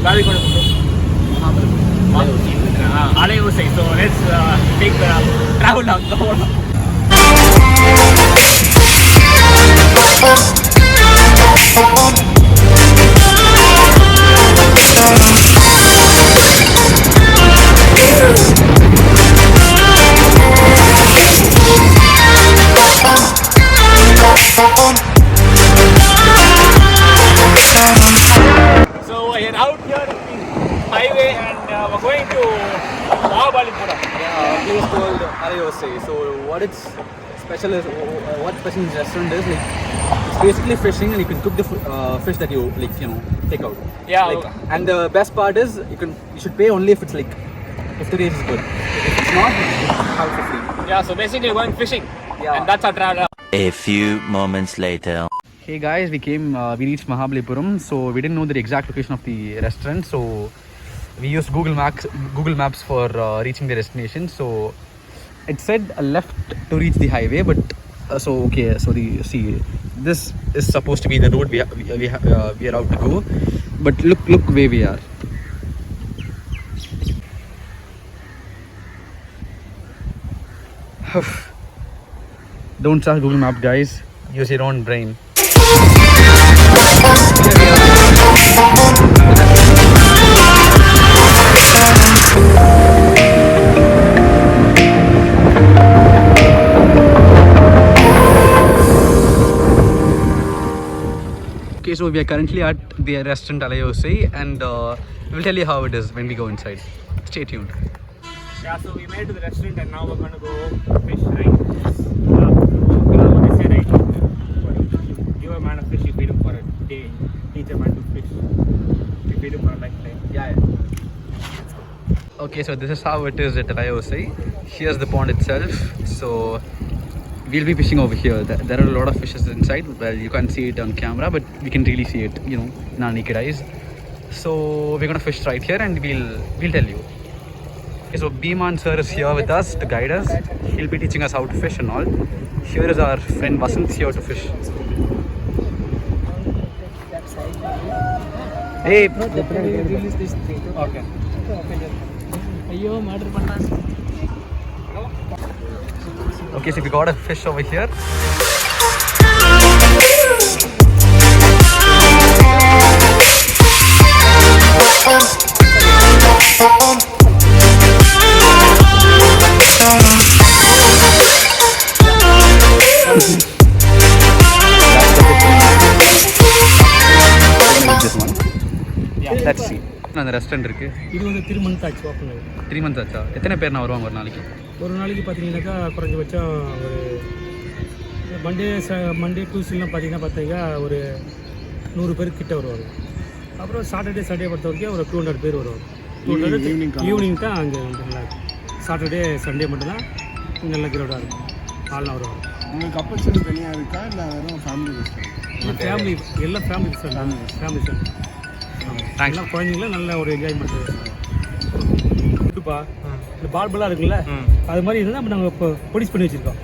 Where are we going to go? Alai, Osai. So let's take the travel log. So we're out here on the highway and we're going to Mahabalipuram. Yeah, a place called Alai Osai. So what it's special is, what special in this restaurant is, like, it's basically fishing and you can cook the fish that you take out. Yeah. Like, and the best part is you should pay only if it's like, if the rate is good. If it's not, you have for free. Yeah, so basically we're going fishing. Yeah. And that's our travel. A few moments later. Hey guys, we reached Mahabalipuram, so we didn't know the exact location of the restaurant, so we used Google Maps for reaching the destination. So it said a left to reach the highway, but this is supposed to be the road we are out to go, but look where we are. Don't trust Google Maps, guys. Use your own brain. Okay, so we are currently at the restaurant Alai Osai, and we'll tell you how it is when we go inside. Stay tuned. Yeah, so we made it to the restaurant and now we're going to go fish, right? What they say, right? Give a man a fish, you feed him for a day. Teach a man to fish, you feed him for a lifetime. Yeah. Okay, so this is how it is at Alai Osai. Here's the pond itself. So we'll be fishing over here. There are a lot of fishes inside. Well, you can't see it on camera, but we can really see it, in our naked eyes. So we're gonna fish right here, and we'll tell you. Okay, so Bhiman sir is here with us to guide us. He'll be teaching us how to fish and all. Here is our friend Vasant here to fish. Hey. Okay. Okay, so we got a fish over here. This one. Yeah, let's see. அந்த restaurant இருக்கு. இது வந்து 3 months ஆச்சு open ஆகி. 3 months ஆச்சா? எத்தனை பேர்னா வருவாங்க ஒரு நாளைக்கு? ஒரு நாளைக்கு பார்த்தீங்கன்னாக்கா குறைஞ்சபட்சம் ஒரு மண்டே டியூஸ்டேலாம் பார்த்தீங்கன்னா ஒரு 100 பேர் கிட்ட வருவாங்க. அப்புறம் சாட்டர்டே சண்டே பொறுத்த வரைக்கும் ஒரு 200 பேர் வருவாங்க. 200 ஈவினிங் தான் அங்கே நல்லா சாட்டர்டே சண்டே மட்டும்தான் நல்ல கிரௌடாக இருக்கும். ஆள்லாம் வருவாங்க. உங்களுக்கு கப்பல்ஸ் தனியாக இருக்கா இல்லை வெறும் ஃபேமிலி ஃபேமிலி எல்லாம் ஃபேமிலி சார் எல்லாம் குழந்தைங்கள நல்ல ஒரு என்ஜாய்மெண்ட் இருக்குப்பா. இந்த பால்பெல்லாம் இருக்குல்ல, அது மாதிரி இருந்தால் நாங்கள் இப்போ பொடிஸ் பண்ணி வச்சுருக்கோம்.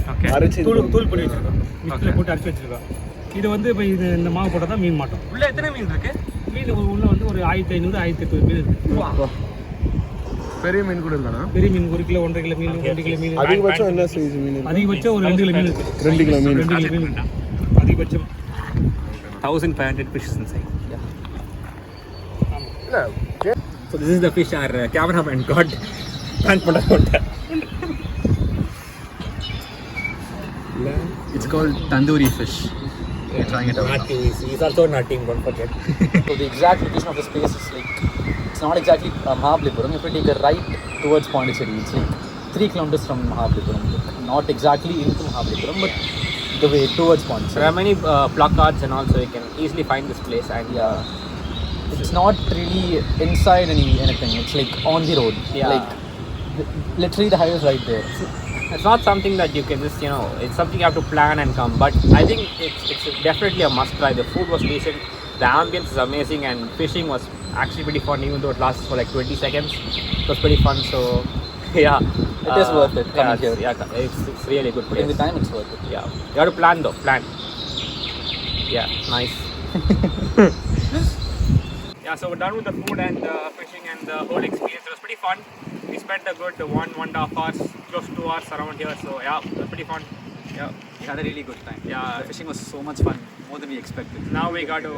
தூள் பண்ணி வச்சுருக்கோம். மிக்சியில் போட்டு அரைச்சி வச்சுருக்கோம். இது வந்து இப்போ இந்த மாவு போட்டால் தான் மீன் மாட்டோம். உள்ளே எத்தனை மீன் இருக்குது? மீன் உள்ளே வந்து ஒரு 1500 1800 மீன் இருக்குது. பெரிய மீன் கூட இல்லைனா? பெரிய மீன் 1 கிலோ 1.5 கிலோ மீன் 2 கிலோ மீன். அதிகபட்சம் என்ன சைஸ் மீன்? அதிகபட்சம் ஒரு 2 கிலோ மீன் இருக்குது. 2 கிலோ மீன் அதிகபட்சம் 1500 fishes inside. So this is the fish our cameraman got plan பண்ண. It's called tandoori fish. We're trying it out. He's also nutting, don't forget. So the exact location of this place is like, it's not exactly Mahabalipuram. If you take a right towards Pondicherry, it's like 3 kilometers from Mahabalipuram. Not exactly into Mahabalipuram, but the way towards Pondicherry. There are many placards and also you can easily find this place. And it's not really inside anything. It's like on the road. Yeah. Like literally the highway is right there. It's not something that you can just, it's something you have to plan and come. But I think it's definitely a must try. The food was decent. The ambience is amazing and fishing was actually pretty fun, even though it lasts for like 20 seconds. It was pretty fun. So yeah, it is worth it coming here. Yeah, it's really a good place. In the time, it's worth it. Yeah, you have to plan though. Plan. Yeah, nice. Yeah, so we're done with the food and fishing and the whole experience. It was pretty fun. We spent a good 1.5 hours, close to 2 hours around here. So yeah, it was pretty fun. Yeah. We had a really good time. Yeah. The fishing was so much fun, more than we expected. Now we got to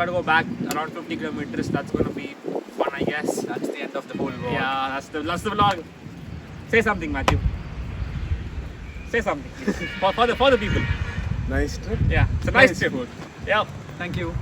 go back around 50 kilometers. That's gonna be fun, I guess. That's the end of the whole vlog. Yeah, that's the vlog. Say something, Matthew. Say something please. for the people. Nice trip. Yeah, it's a nice Nice trip. food. Yeah. Thank you.